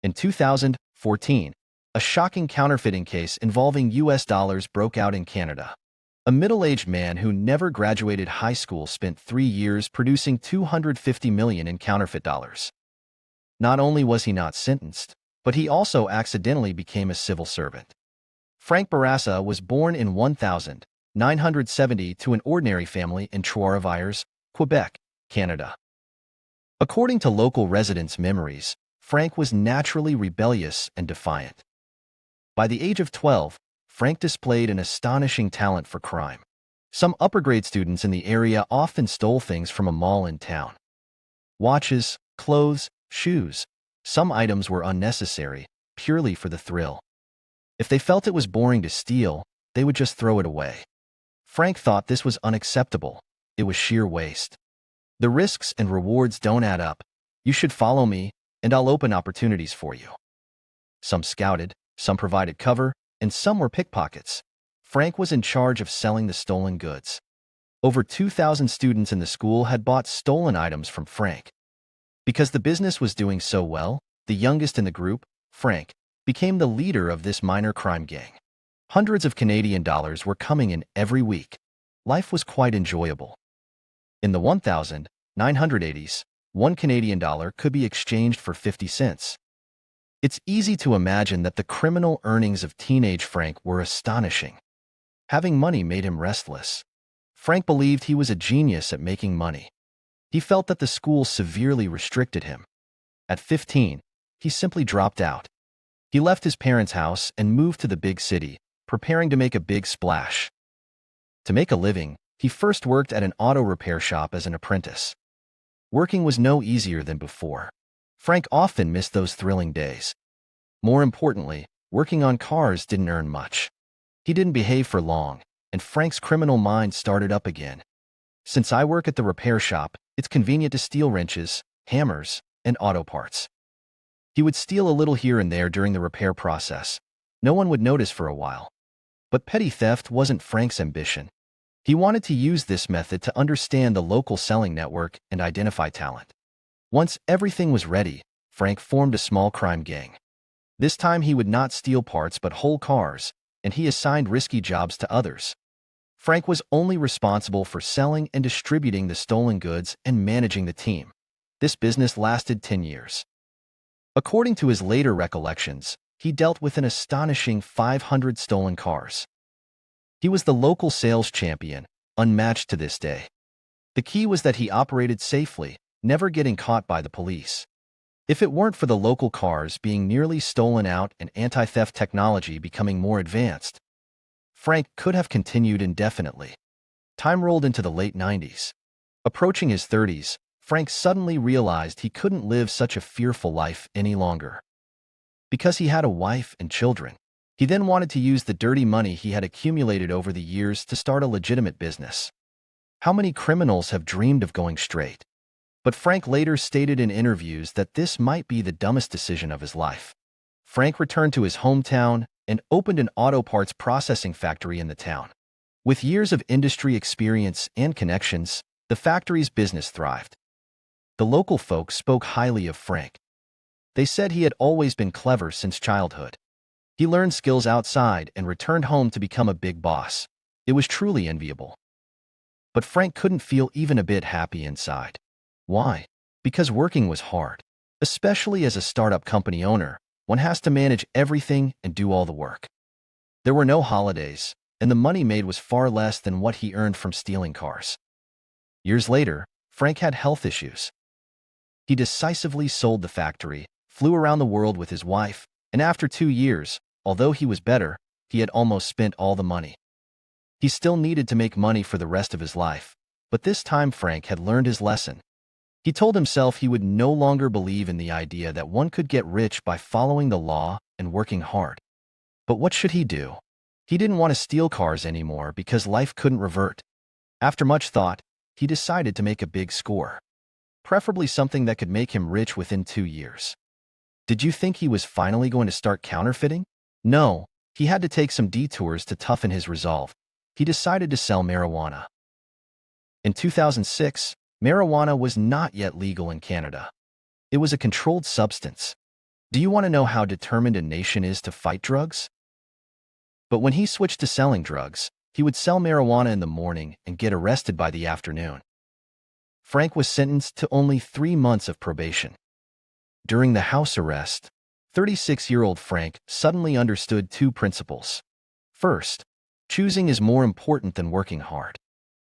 In 2014, a shocking counterfeiting case involving US dollars broke out in Canada. A middle-aged man who never graduated high school spent 3 years producing $250 million in counterfeit dollars. Not only was he not sentenced, but he also accidentally became a civil servant. Frank Bourassa was born in 1970 to an ordinary family in Trois-Rivières, Quebec, Canada. According to local residents' memories, Frank was naturally rebellious and defiant. By the age of 12, Frank displayed an astonishing talent for crime. Some upper-grade students in the area often stole things from a mall in town. Watches, clothes, shoes. Some items were unnecessary, purely for the thrill. If they felt it was boring to steal, they would just throw it away. Frank thought this was unacceptable. It was sheer waste. The risks and rewards don't add up. You should follow me, and I'll open opportunities for you. Some scouted, some provided cover, and some were pickpockets. Frank was in charge of selling the stolen goods. Over 2,000 students in the school had bought stolen items from Frank. Because the business was doing so well, the youngest in the group, Frank, became the leader of this minor crime gang. Hundreds of Canadian dollars were coming in every week. Life was quite enjoyable. In the 1980s, one Canadian dollar could be exchanged for 50 cents. It's easy to imagine that the criminal earnings of teenage Frank were astonishing. Having money made him restless. Frank believed he was a genius at making money. He felt that the school severely restricted him. At 15, he simply dropped out. He left his parents' house and moved to the big city, preparing to make a big splash. To make a living, he first worked at an auto repair shop as an apprentice. Working was no easier than before. Frank often missed those thrilling days. More importantly, working on cars didn't earn much. He didn't behave for long, and Frank's criminal mind started up again. Since I work at the repair shop, it's convenient to steal wrenches, hammers, and auto parts. He would steal a little here and there during the repair process. No one would notice for a while. But petty theft wasn't Frank's ambition. He wanted to use this method to understand the local selling network and identify talent. Once everything was ready, Frank formed a small crime gang. This time he would not steal parts but whole cars, and he assigned risky jobs to others. Frank was only responsible for selling and distributing the stolen goods and managing the team. This business lasted 10 years. According to his later recollections, he dealt with an astonishing 500 stolen cars. He was the local sales champion, unmatched to this day. The key was that he operated safely, never getting caught by the police. If it weren't for the local cars being nearly stolen out and anti-theft technology becoming more advanced, Frank could have continued indefinitely. Time rolled into the late 90s. Approaching his 30s, Frank suddenly realized he couldn't live such a fearful life any longer. Because he had a wife and children, he then wanted to use the dirty money he had accumulated over the years to start a legitimate business. How many criminals have dreamed of going straight? But Frank later stated in interviews that this might be the dumbest decision of his life. Frank returned to his hometown and opened an auto parts processing factory in the town. With years of industry experience and connections, the factory's business thrived. The local folks spoke highly of Frank. They said he had always been clever since childhood. He learned skills outside and returned home to become a big boss. It was truly enviable. But Frank couldn't feel even a bit happy inside. Why? Because working was hard. Especially as a startup company owner, one has to manage everything and do all the work. There were no holidays, and the money made was far less than what he earned from stealing cars. Years later, Frank had health issues. He decisively sold the factory, flew around the world with his wife, and after 2 years, although he was better, he had almost spent all the money. He still needed to make money for the rest of his life, but this time Frank had learned his lesson. He told himself he would no longer believe in the idea that one could get rich by following the law and working hard. But what should he do? He didn't want to steal cars anymore because life couldn't revert. After much thought, he decided to make a big score. Preferably something that could make him rich within 2 years. Did you think he was finally going to start counterfeiting? No, he had to take some detours to toughen his resolve. He decided to sell marijuana. In 2006, marijuana was not yet legal in Canada. It was a controlled substance. Do you want to know how determined a nation is to fight drugs? But when he switched to selling drugs, he would sell marijuana in the morning and get arrested by the afternoon. Frank was sentenced to only 3 months of probation. During the house arrest, 36-year-old Frank suddenly understood two principles. First, choosing is more important than working hard.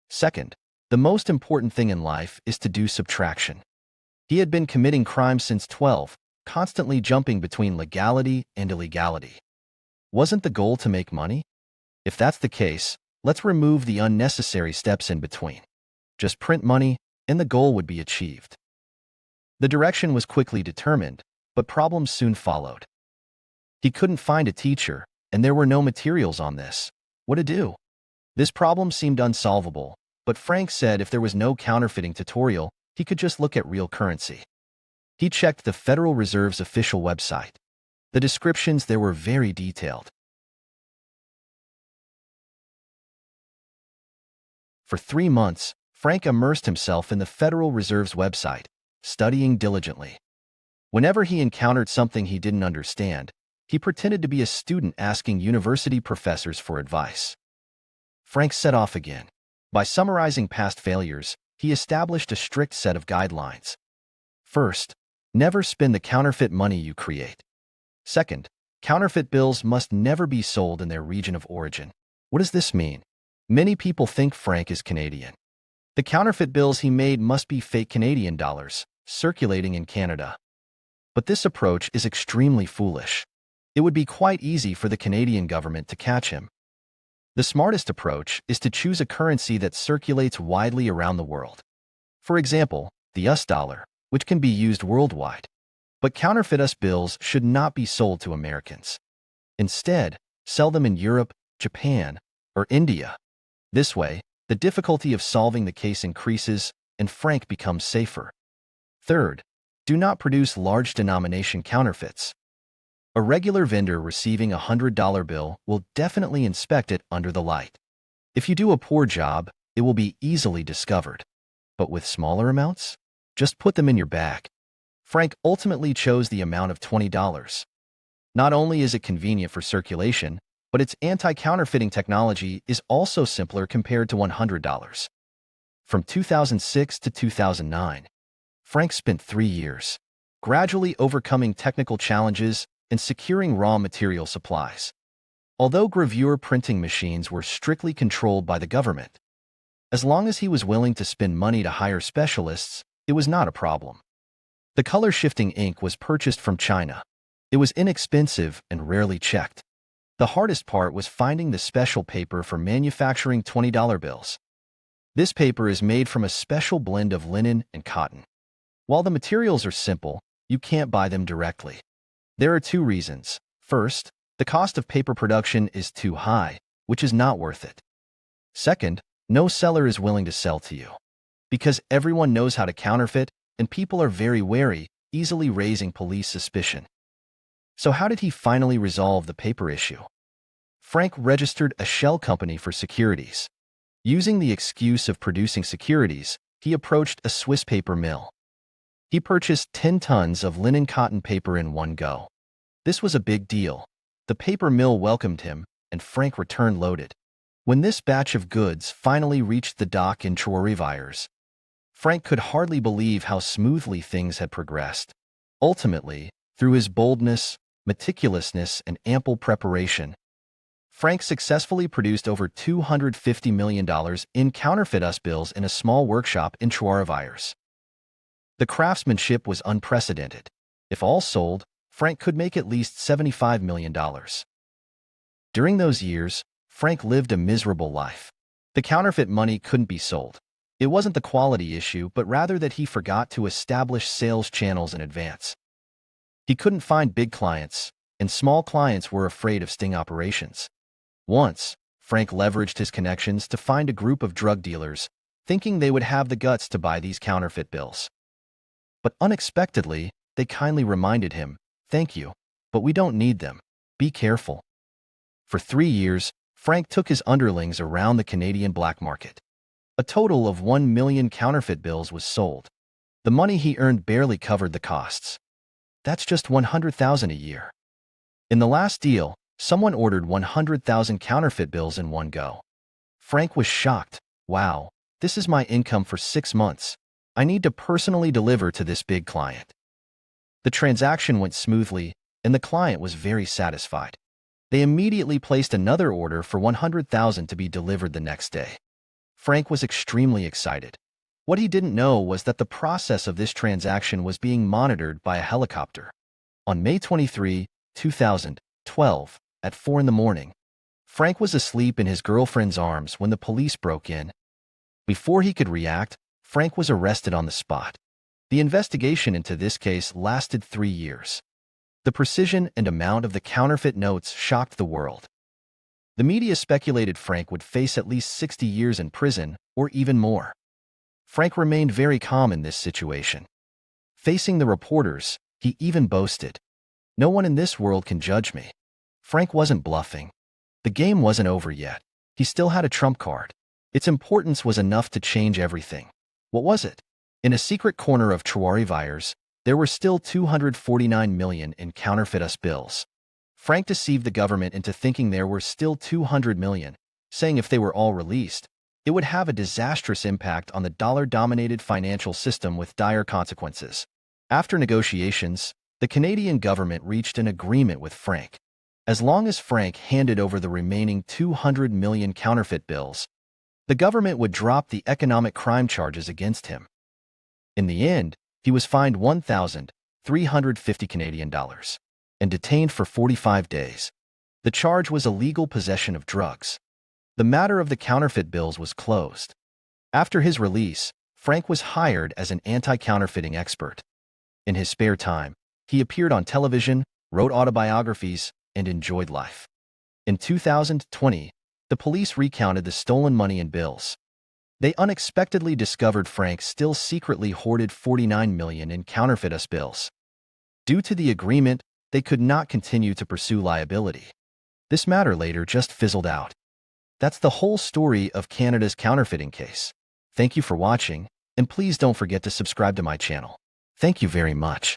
Second, the most important thing in life is to do subtraction. He had been committing crimes since 12, constantly jumping between legality and illegality. Wasn't the goal to make money? If that's the case, let's remove the unnecessary steps in between. Just print money, and the goal would be achieved. The direction was quickly determined, but problems soon followed. He couldn't find a teacher, and there were no materials on this. What to do? This problem seemed unsolvable, but Frank said if there was no counterfeiting tutorial, he could just look at real currency. He checked the Federal Reserve's official website. The descriptions there were very detailed. For 3 months, Frank immersed himself in the Federal Reserve's website, studying diligently. Whenever he encountered something he didn't understand, he pretended to be a student asking university professors for advice. Frank set off again. By summarizing past failures, he established a strict set of guidelines. First, never spend the counterfeit money you create. Second, counterfeit bills must never be sold in their region of origin. What does this mean? Many people think Frank is Canadian. The counterfeit bills he made must be fake Canadian dollars, circulating in Canada. But this approach is extremely foolish. It would be quite easy for the Canadian government to catch him. The smartest approach is to choose a currency that circulates widely around the world. For example, the US dollar, which can be used worldwide. But counterfeit US bills should not be sold to Americans. Instead, sell them in Europe, Japan, or India. This way, the difficulty of solving the case increases and Frank becomes safer. Third, do not produce large denomination counterfeits. A regular vendor receiving a $100 bill will definitely inspect it under the light. If you do a poor job, it will be easily discovered. But with smaller amounts, just put them in your bag. Frank ultimately chose the amount of $20. Not only is it convenient for circulation, but its anti-counterfeiting technology is also simpler compared to $100. From 2006 to 2009, Frank spent 3 years, gradually overcoming technical challenges and securing raw material supplies. Although gravure printing machines were strictly controlled by the government, as long as he was willing to spend money to hire specialists, it was not a problem. The color-shifting ink was purchased from China. It was inexpensive and rarely checked. The hardest part was finding the special paper for manufacturing $20 bills. This paper is made from a special blend of linen and cotton. While the materials are simple, you can't buy them directly. There are 2 reasons. First, the cost of paper production is too high, which is not worth it. Second, no seller is willing to sell to you. Because everyone knows how to counterfeit, and people are very wary, easily raising police suspicion. So how did he finally resolve the paper issue? Frank registered a shell company for securities. Using the excuse of producing securities, he approached a Swiss paper mill. He purchased 10 tons of linen cotton paper in one go. This was a big deal. The paper mill welcomed him, and Frank returned loaded. When this batch of goods finally reached the dock in Trois-Rivières, Frank could hardly believe how smoothly things had progressed. Ultimately, through his boldness, meticulousness, and ample preparation, Frank successfully produced over $250 million in counterfeit US bills in a small workshop in Trois-Rivières. The craftsmanship was unprecedented. If all sold, Frank could make at least $75 million. During those years, Frank lived a miserable life. The counterfeit money couldn't be sold. It wasn't the quality issue, but rather that he forgot to establish sales channels in advance. He couldn't find big clients, and small clients were afraid of sting operations. Once, Frank leveraged his connections to find a group of drug dealers, thinking they would have the guts to buy these counterfeit bills. But unexpectedly, they kindly reminded him, "Thank you, but we don't need them. Be careful." For 3 years, Frank took his underlings around the Canadian black market. A total of 1 million counterfeit bills was sold. The money he earned barely covered the costs. That's just 100,000 a year. In the last deal, someone ordered 100,000 counterfeit bills in one go. Frank was shocked. Wow, this is my income for 6 months. I need to personally deliver to this big client. The transaction went smoothly, and the client was very satisfied. They immediately placed another order for 100,000 to be delivered the next day. Frank was extremely excited. What he didn't know was that the process of this transaction was being monitored by a helicopter. On May 23, 2012, at 4 in the morning, Frank was asleep in his girlfriend's arms when the police broke in. Before he could react, Frank was arrested on the spot. The investigation into this case lasted 3 years. The precision and amount of the counterfeit notes shocked the world. The media speculated Frank would face at least 60 years in prison, or even more. Frank remained very calm in this situation. Facing the reporters, he even boasted, "No one in this world can judge me." Frank wasn't bluffing. The game wasn't over yet. He still had a trump card. Its importance was enough to change everything. What was it? In a secret corner of Troarivires, there were still 249 million in counterfeit US bills. Frank deceived the government into thinking there were still 200 million, saying if they were all released, it would have a disastrous impact on the dollar-dominated financial system with dire consequences. After negotiations, the Canadian government reached an agreement with Frank. As long as Frank handed over the remaining 200 million counterfeit bills, the government would drop the economic crime charges against him. In the end, he was fined 1,350 Canadian dollars and detained for 45 days. The charge was illegal possession of drugs. The matter of the counterfeit bills was closed. After his release, Frank was hired as an anti-counterfeiting expert. In his spare time, he appeared on television, wrote autobiographies, and enjoyed life. In 2020, the police recounted the stolen money and bills. They unexpectedly discovered Frank still secretly hoarded 49 million in counterfeit US bills. Due to the agreement, they could not continue to pursue liability. This matter later just fizzled out. That's the whole story of Canada's counterfeiting case. Thank you for watching, and please don't forget to subscribe to my channel. Thank you very much.